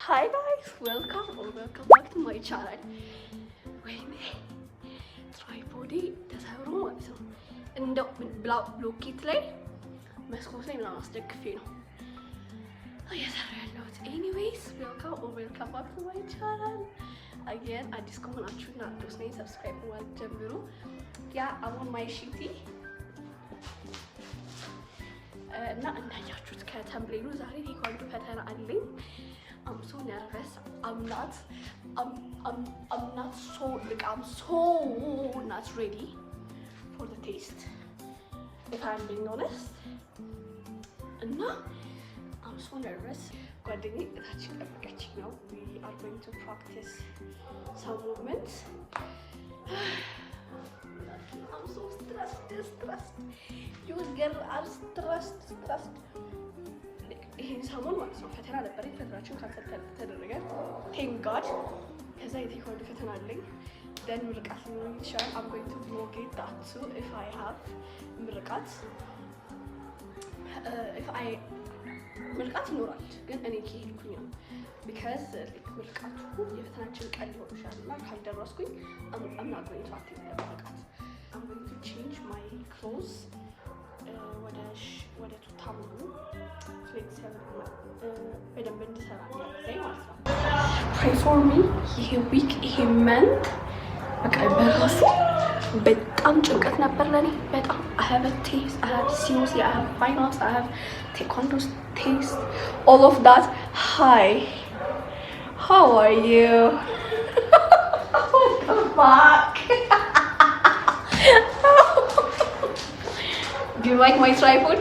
Hi guys, welcome back to my channel. ወይኔ ትራይፖዲ ተሰብሮ ማለት ነው። እንደው ብሎኬት ላይ መስኮት ላይ ምናምን አስደግፌ ነው እየሰራ ያለሁት። ኤኒዌይስ welcome back to my channel. Again, አዲስ ከሆናችሁና አዲስ ነኝ ሰብስክራይብ ማድረግ ጀምሩ። ያ አሁን ማይ ሺቲ እና እንዳያችሁት ከተምብሌሉ ዛሬ ቴኳንዶ ፈተና አለኝ። I'm so nervous. I'm not ready for the taste, if I'm being honest. And I'm so nervous. We are going to practice some movements. I'm so stressed. You girl are stressed. ይሄን ሰሞን ማለት ነው ፈተና ነበረኝ። ፈተናችን ካንሰል ተደረገ ቴንክ ጋድ። ከዛ የቴኳንዶ ፈተና አለኝ። ደን ምርቃት ነው ይሻል። I'm going to vlog it that too if I have ምርቃት ምርቃት ይኖራል ግን እኔ ከሄድኩኝ ነው because ምርቃቱ የፈተናችን ቀን ሊሆን ይችላል እና ካልደረስኩኝ I'm not going to attend the ምርቃት. I'm going to change my clothes ወደ ቱታሙ በደንብ እንድሰራ ማለት ነው። Pray for me. ይሄ ዊክ ይሄ መንት በቃ በራሱ በጣም ጭንቀት ነበር ለኔ በጣም። I have a test, I have COC, I have finals, I have taekwondo test, all of that. Hi, how are you? What the fuck? Do you like my tripod?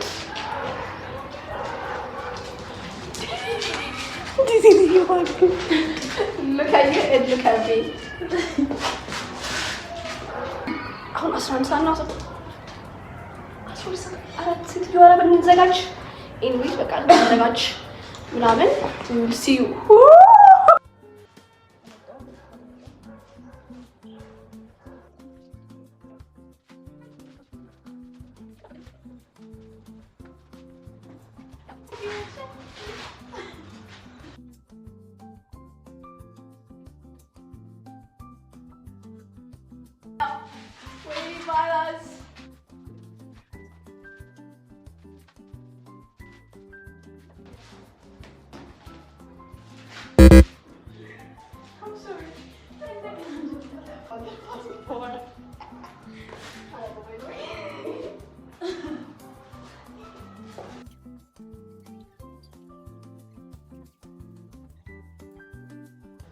Look at you and look at me. አሁን 11 ሰዓት ነው። 12 ሰዓት አራት ሴት ይወራ በእንዘጋጅ ኤኒዌይስ በቃ እንዘጋጅ ምናምን we'll see you. Waiting by us. I'm sorry.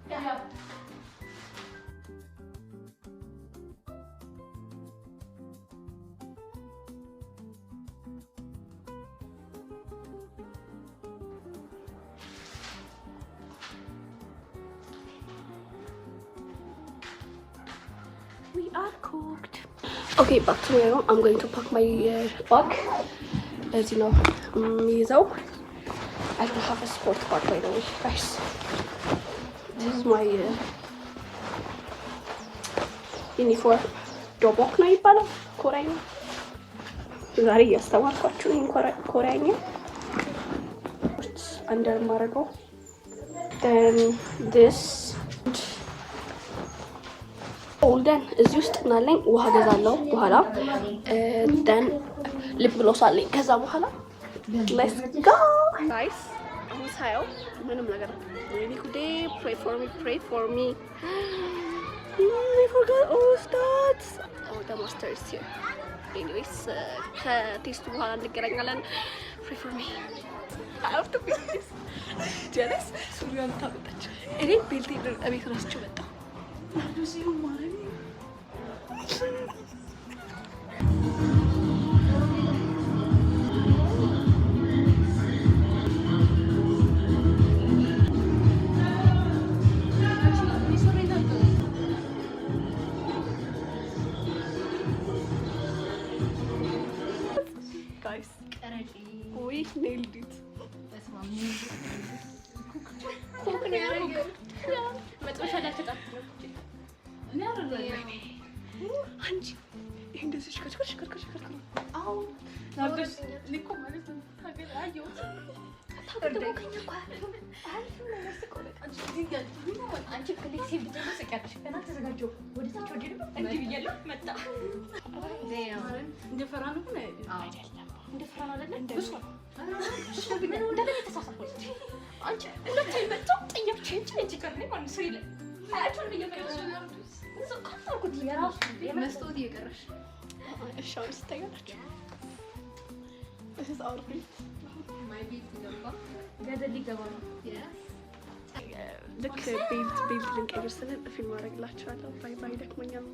Yeah. We are cooked. Okay, back to my room. I'm going to pack my bag. As you know, I don't have a sport bag by the way, guys. This is my uniform. Dobok na ይባላል ኮሪያኛ። ዛሬ እያስተማርኳችሁ ነው ኮሪያኛ። under ማረገው then this ኦልደን እዚህ ውስጥ እናለኝ ውሃ ገዛለሁ በኋላ then ሊፕ ግሎስ አለኝ ከዛ በኋላ let's go guys። አሁን ሳየው ምንም ነገር really good day. pray for me. I forgot all of that. Oh, the master is here. Anyways, ከቴስቱ በኋላ እንገናኛለን. Pray for me. I have to be this. jealous ሱሪያን ታመጣች እኔ ቤልቴ እቤት ረስቼው መጣ ሲዩ ማለት guys we nailed it. አንቺ እንደዚህ ሽከርከር ናርዶስ ሊኮ ማለት ነው ታገላየው አንቺ ክሊክሲ ብትጨርስ ቀጥሽ ገና ተዘጋጀው ወደ ታች ወደ ልብ እንዲህ ብያለሁ መጣ እንደ ፈራን ነው አይደለም እንደ ፈራን አይደለም እንደሱ እሱ ግን እንደምን ተሳሳፈች አንቺ ሁለቴ መጣው ጥያቄ እንጂ ከርኔ ማን ሰው ይለ አያቱን በየፈረሱ ናርዶስ እሱ ካጣኩት የራሱ የመስጠት እየቀረሽ እሺ አሁን ስታያላችሁ this is our feet my feet ገባ ገደል ሊገባ ነው ልክ ቤት ልንቀይር ስንል ፊልም አደርግላችኋለሁ። ባይ ባይ። ደክሞኛል።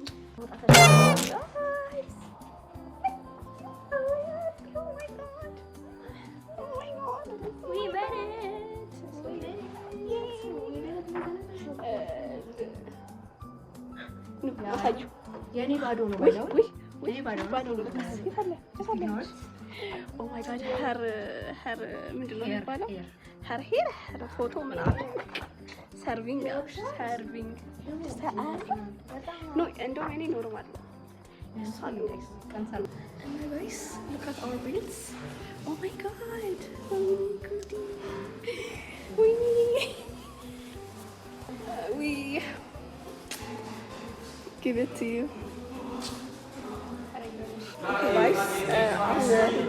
የኔ ባዶ ነው ባለው ወይ ባዶ ነው ኦ ማይ ጋድ ሄር ምንድነው የሚባለው? ሄር ፎቶ ምናምን ሰርቪንግ ኖ እንደውም እኔ ኖርማል guys look at our beds oh my god we give it to you okay guys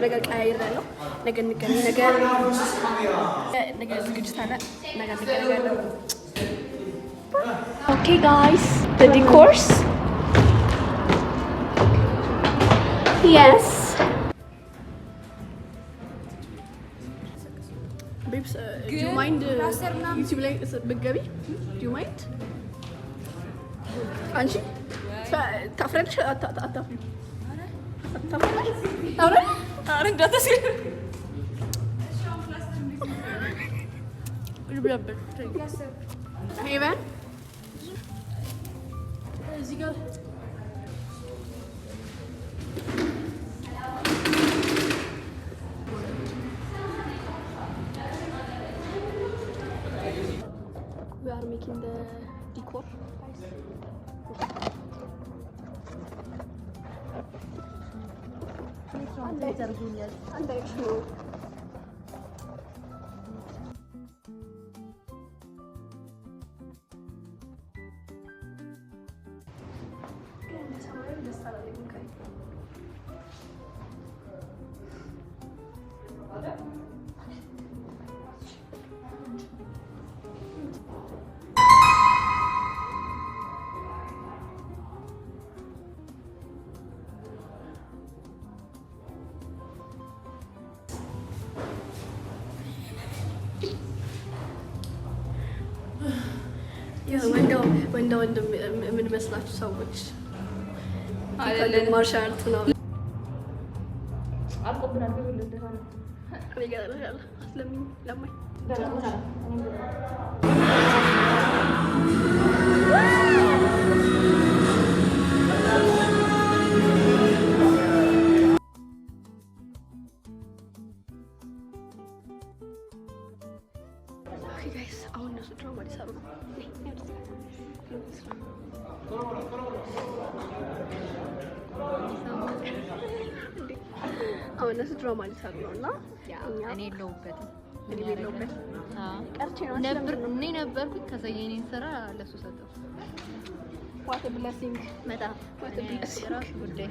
ነገ ቀያይራለሁ ነገ እንገናኝ ነገ ዝግጅት አለ ነገ እንገናኛለን okay guys the decors yes babes do you mind YouTube ላይ ብትገቢ do you mind አንቺ ታፍረልሽ አታፍሪ አረ እንዳትስሪ ልብለበት ሄቨን እዚህ ጋር we are making the decor ወንድ የምንመስላችሁ ሰዎች አይደለም ማርሻል ነው አቆብናል እንደሆነ እኔ ጋር ያለ ለማይ guys አሁን እነሱ ድራማ ሊሰሩ ነው አሁን እነሱ ድራማ ሊሰሩ ነው እና እኔ የለሁበትም ቀርቼ ነው እኔ ነበርኩኝ ከዛ የኔን ስራ ለሱ ሰጠው what a blessing በጣም what a blessing ራሱ ጉዳይ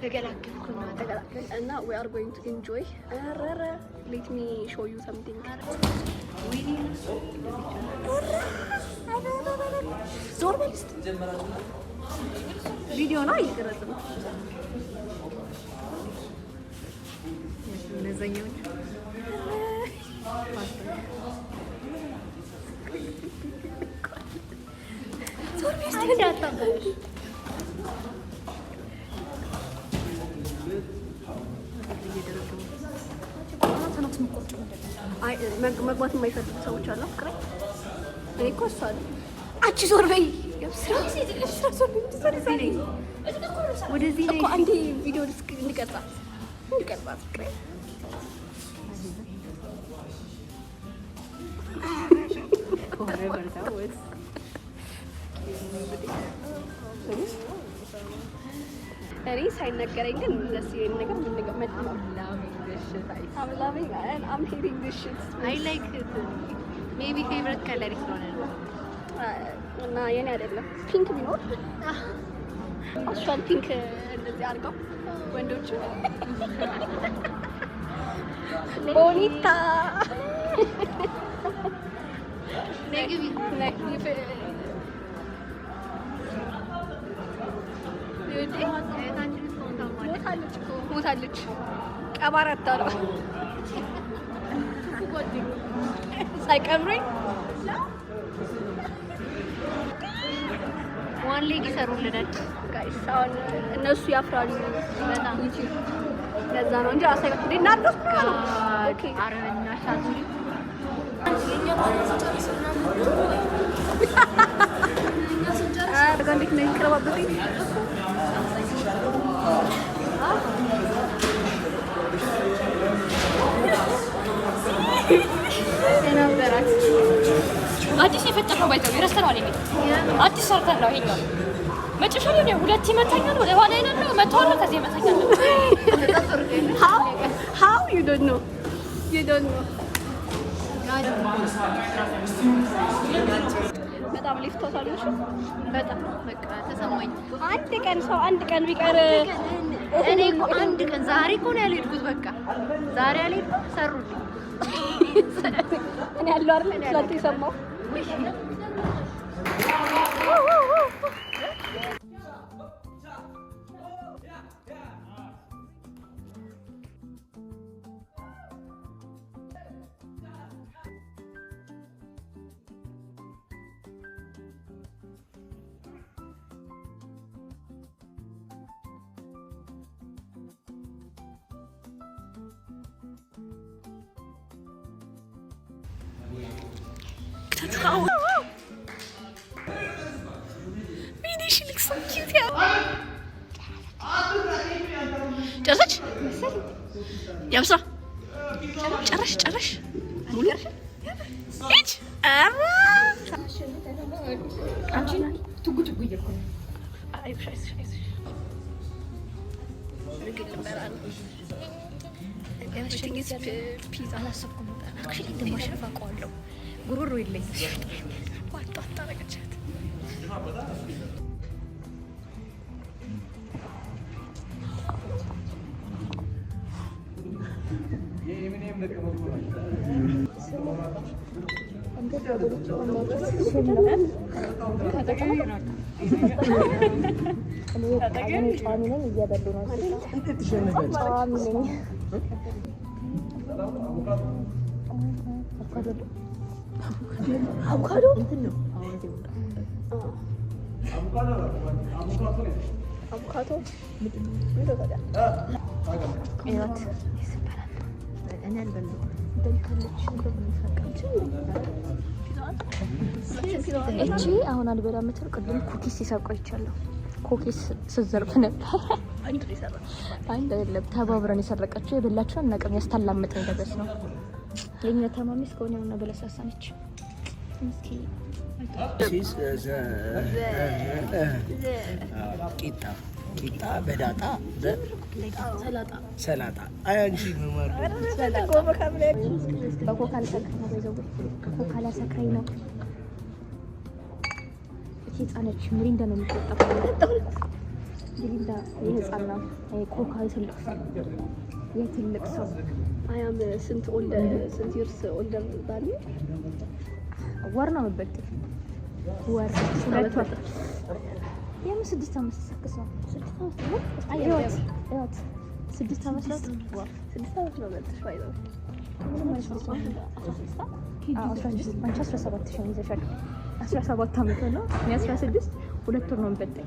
ተገላገልኩ እና we are going to enjoy let me show you something ዞር በል እስኪ ቪዲዮ ነው እየቀረጽ ነው እነዛኛዎች ዞር በል እስኪ እንዳታበላሽ መግባት የማይፈልጉ ሰዎች አሉ ፍቅረኝ እኔ እኮ እሷ አለ አንቺ ዞር በይ ወደዚህ እኮ አንዴ ቪዲዮ እንድቀርጻት ፍቅረኝ እኔ ሳይነገረኝ ግን ደስ ይለኝ ነገር ምን ነገር መጥተው I'm loving it. I'm hating this shit. I like it. Maybe favorite color is not. እና የኔ አይደለም ፒንክ ቢኖር አሽዋል ፒንክ እንደዚህ አድርገው ወንዶቹ ቦኒታ ነግቢ ሞታለች ቀባራታ ነው ሳይቀብረኝ ዋን ሌግ ይሰሩልናል ጋይስ። አሁን እነሱ ያፍራሉ በጣም ዩቲዩብ ለዛ ነው እንጂ አሳይበት እንዴ ናርዶስ ኦኬ አረበኛ ሻዙሪ እንዴት ነው የሚቀርባበኝ? አዲስ የፈጠረው ባይተው ረስተናል። ይሄ አዲስ ሰርተን ነው ይሄኛው መጨረሻ ላይ ሁለት ይመታኛል ወደ ኋላ ይናለው መተዋለ ከዚህ ይመታኛል። how you don't know በጣም ሊፍቶታለሽ በጣም በቃ ተሰማኝ። አንድ ቀን ቢቀር እኔ እኮ አንድ ቀን ዛሬ እኮ ነው ያልሄድኩት። በቃ ዛሬ ያልሄድኩት ሰሩልኝ። እኔ ያለው አይደል ስላንተ የሰማው She looks so cute. ጨረሰች ያብስራ ጨረሽ ሙሉ እጭ አራ አንቺ ትጉ እያልኩ ነው። አይ ሻይስ ምግብ ልበላል። everything is pizza አላሰብኩም ነበር actually እንደማሸነፍ አውቀዋለሁ። ጉሮሮ የለኝም ዋጣ ታረጋቻት አቮካዶ እቺ አሁን አልበላ የምትል ቅድም ኩኪስ ሲሰርቆ ይቻለሁ። ኩኪስ ስዘርፍ ነበር። አንድ አይደለም ተባብረን የሰረቀችው የበላችሁ አናውቅም። ያስታላመጠኝ ደረስ ነው የኛ ተማሚ እስከሆነ ነው በለሳሳ ነች። እስኪ ቂጣ በዳጣ ሰላጣ አንቺ በኮካ ሰክረኝ ነው። ህፃነች ሚሪንዳ ነው የሚጠጣው። ሚሪንዳ የህፃን ነው። ኮካ የትልቅ ሰው አያም ስንት ይርስ ኦልደ ባሊ ወር ነው የምበልጥ ወር 2 ወር የምን 6 ዓመት ተሰክሰው 6 ዓመት ነው 6 ዓመት ነው በልጥሽ ባይዘው 17 ዓመት ነው። 16 2 ወር ነው የምበልጥ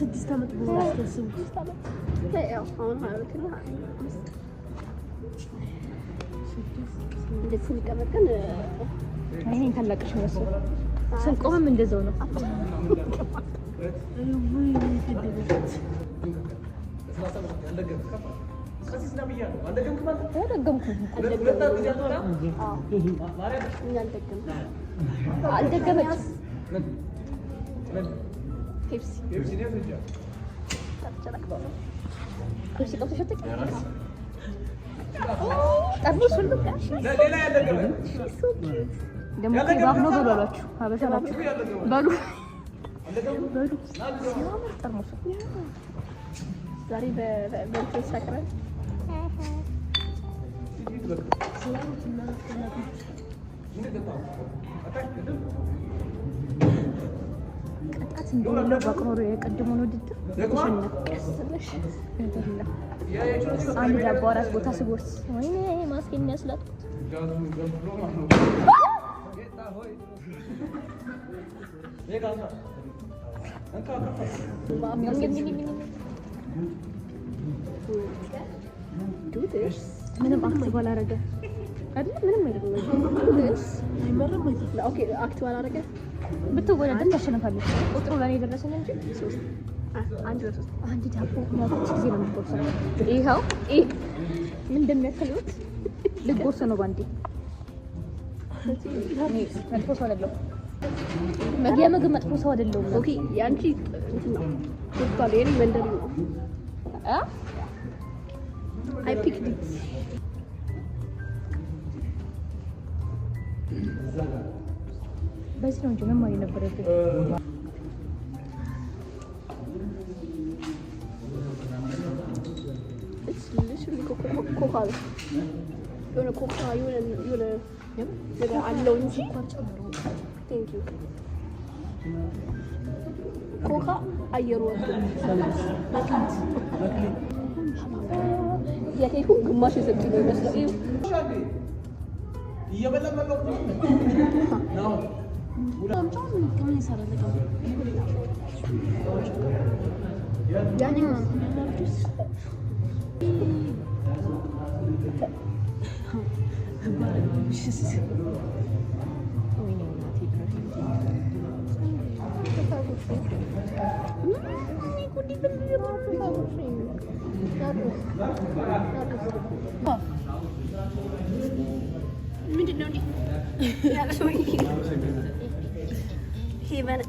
6 ዓመት በኋላ ያው አሁን ማለትና እንደዚህ ሲቀመጥን ይሄን ታላቅሽ ነው እሱ ስንቆምም እንደዛው ነው። ዛሬ በእንትን ሰክረን ቅጣት እንደሌለው በቅኖሩ የቀድሞውን ውድድር አንድ ዳቦ 4 ቦታ ስጎርስ ወይኔ ማስኬን ያስላጥኩት ምንም አክቲቭ አላረገ አይደል? ምንም አይደለም። ኦኬ አክቲቭ አላረገ ብትወዳደር ታሸንፋለች። ቁጥሩ ለኔ ደረሰኝ እንጂ 3 አንድ ዳቦ ማለት ጊዜ ነው የምትቆርሰው። ይሄው ምን እንደሚያክሉት ልቆርስ ነው ባንዴ። መጥፎ ሰው አይደለም። ምግብ መጥፎ ሰው አይደለም። ኦኬ ያንቺ እንትን ነው ቁጣ ለኔ መንደር ነው I picked it. በዚህ ነው እንጂ መማር የነበረብኝ። It's literally ኮካ የሆነ ኮካ የሆነ ነገር አለው እንጂ Thank you. ኮካ አየሩ ወጥቶ የኬኩ ግማሽ የሰጡኝ ነው የሚመስለው። ምንድነው እንዴ ያለው? ሄቨን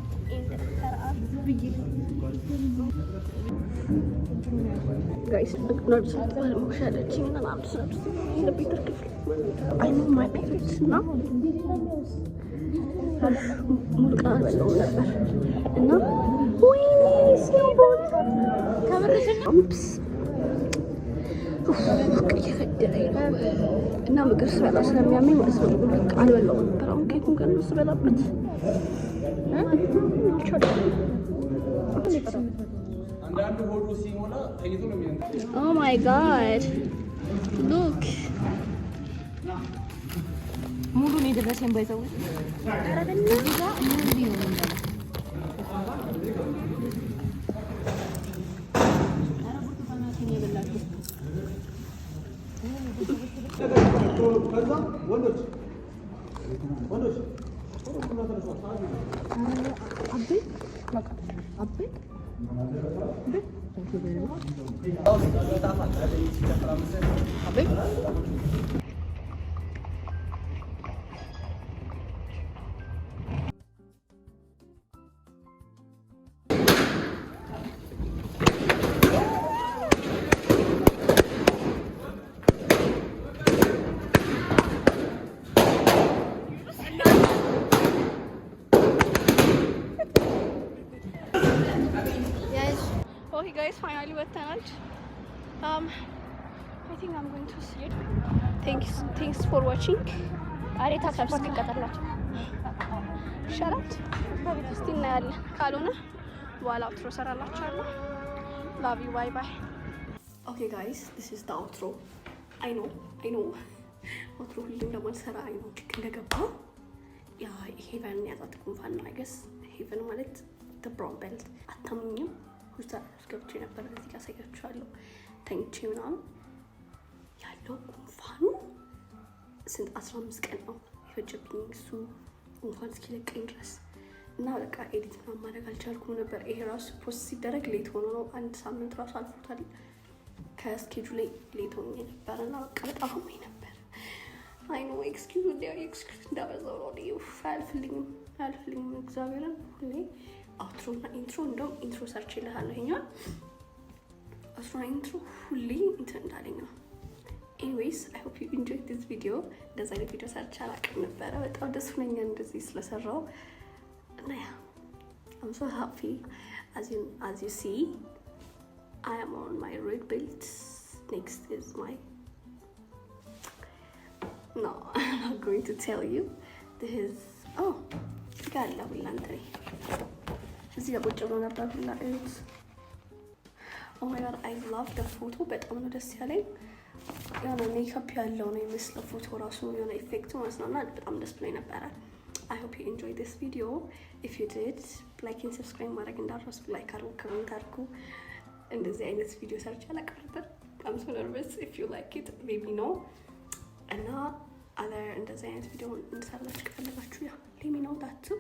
ጋይስ ኖርስ ባለሙሻለችኝ እና አምስት ለቤተር ክፍል አይ ኖ ማይ ፔሬንትስ እና ሙሉ ቀን አልበላሁም ነበር እና ወይኔ ስኖቦል ከመረሰኝ እና ምግብ ስበላ ስለሚያመኝ ማለት ነው አልበላሁም ነበር። አሁን ኬኩን ገና ስበላበት Oh my god. Look. ሙሉ ነው የደረሰኝ ባይዘው Okay guys, finally ወጥተናል. I think I'm going to see it. Thanks for watching. አሬታ ሰብስክራይብ ቀጠላችሁ ሻላት እስቲ እናያለን። ካልሆነ በኋላ አውትሮ ሰራላችኋለሁ። Love you, bye bye. Okay guys, this is the outro. I know. outro ሁሉም ለማንሰራ አይ ነው እንደገባ ያ ሄቨን ያዛት ጉንፋን ነው። I guess ሄቨን ማለት the brown belt አታምኝም ሆስፒታል ገብቼ ነበር። እዚህ ጋር ሳይያችኋለሁ ተኝቼ ምናምን ያለው ጉንፋኑ ስንት 15 ቀን ነው የፈጀብኝ እሱ ጉንፋን እስኪለቀኝ ድረስ እና በቃ ኤዲት ምናምን ማድረግ አልቻልኩም ነበር። ይሄ ራሱ ፖስት ሲደረግ ሌት ሆኖ ነው 1 ሳምንት ራሱ አልፎታል ከስኬጁሌ ሌት ሆኜ ነበር እና በቃ በጣም ሆኜ ነበር። አይ ኖ ኤክስኪውዝ እንዳበዛው ነው። አያልፍልኝም እግዚአብሔርን። ሁሌ አውትሮ እና ኢንትሮ እንደውም ኢንትሮ ሰርች ይልሃለሁ። ይኸኛል አውትሮ እና ኢንትሮ ሁሌ እንትን እንዳለኝ ነው። ኤኒዌይስ አይ ሆፕ ዩ ኢንጆይ ዲስ ቪዲዮ። እንደዛ አይነት ቪዲዮ ሰርች አላውቅም ነበረ። በጣም ደስ ብሎኛል እንደዚህ ስለሰራው እና ያ I'm so happy. As you see, I am on my red belt. Next is my... No, I'm not going to tell you. This is... Oh, gala villantre. This is a butcher on a bavilla. Oh my god, I love the photo, but I'm not just selling. Yeah, no makeup alone. I miss the photo. Also, you know, effect was not, but I'm just playing a better. I hope you enjoyed this video. If you did, like and subscribe. Marag and darros like aru comment arku. And this is video search like but I'm so nervous. If you like it, maybe no. And now other and this video yeah, let me know that too.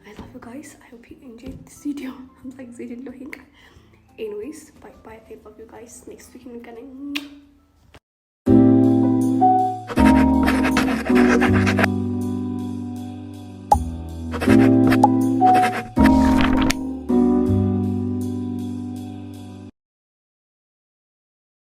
I love you guys. I hope you enjoyed this video. I'm like looking. Anyways, bye bye. I love you guys. Next week we're gonna